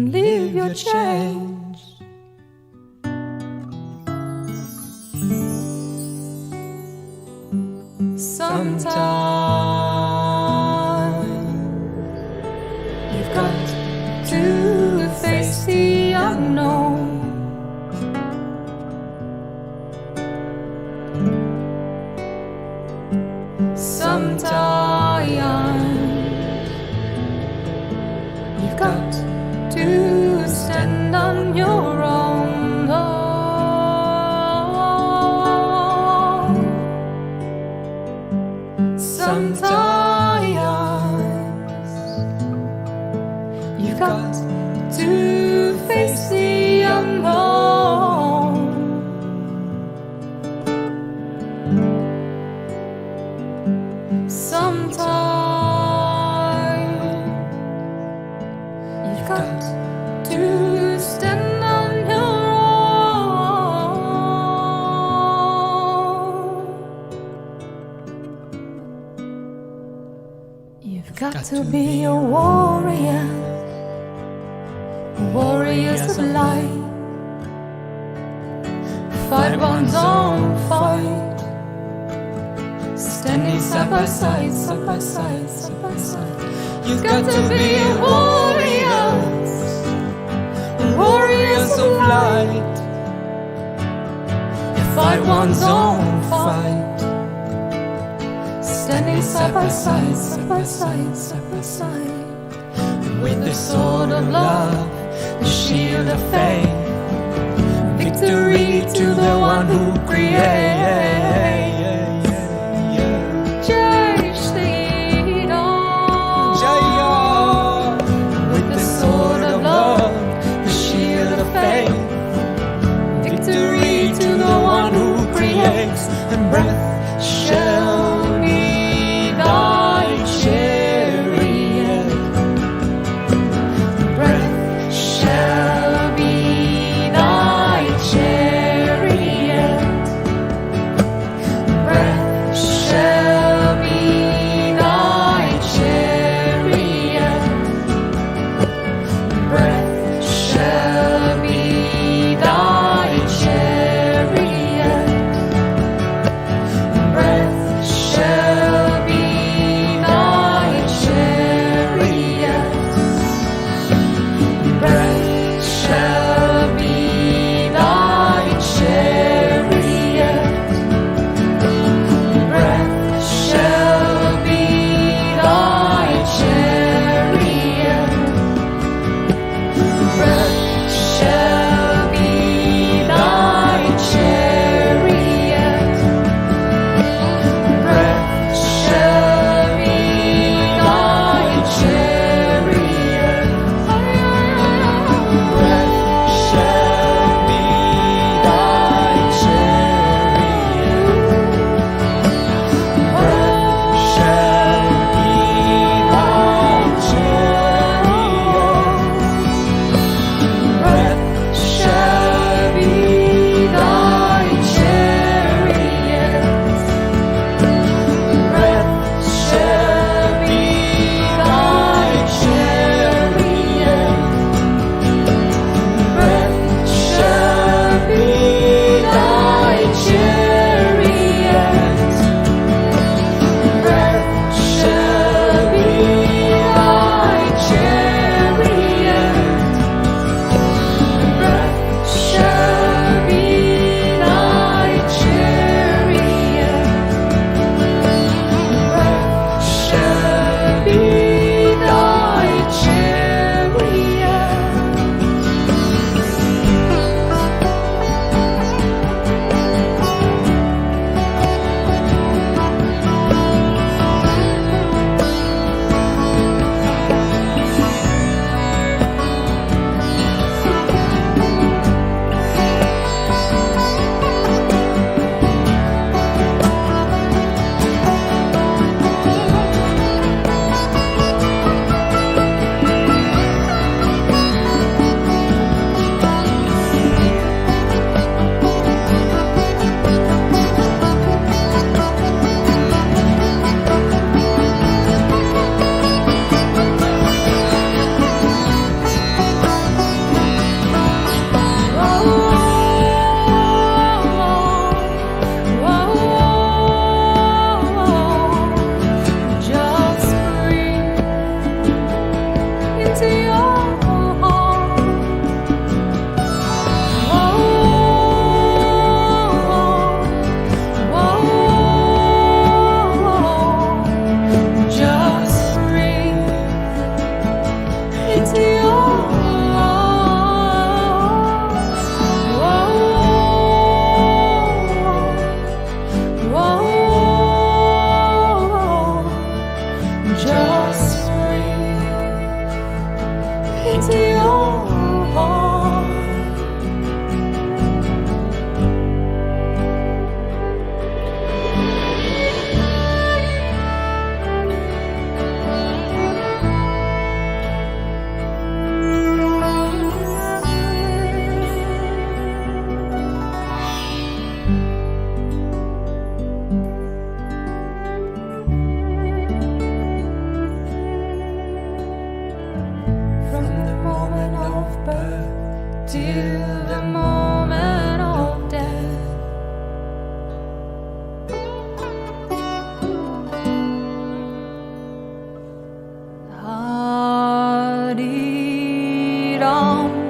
and leave your change. Sometimes you've got to face the unknown. Sometimes you've got to stand on your own. Sometimes you've got to face the unknown. Sometimes you've got to stand on your own. You've got to be a warrior, warriors of light. Fight one's own fight, standing side by side, side by side, side by side. You've got to be a warriors of light. You fight one's own fight, standing side by side, side by side, side by side. With the sword of love, the shield of faith, victory to the one who creates. Jai Shri Ram. With the sword of love, the shield of faith, victory to the one who creates. And breath shall be thy chariot. Breath shall be thy chariot. till the moment of death. Hari Ram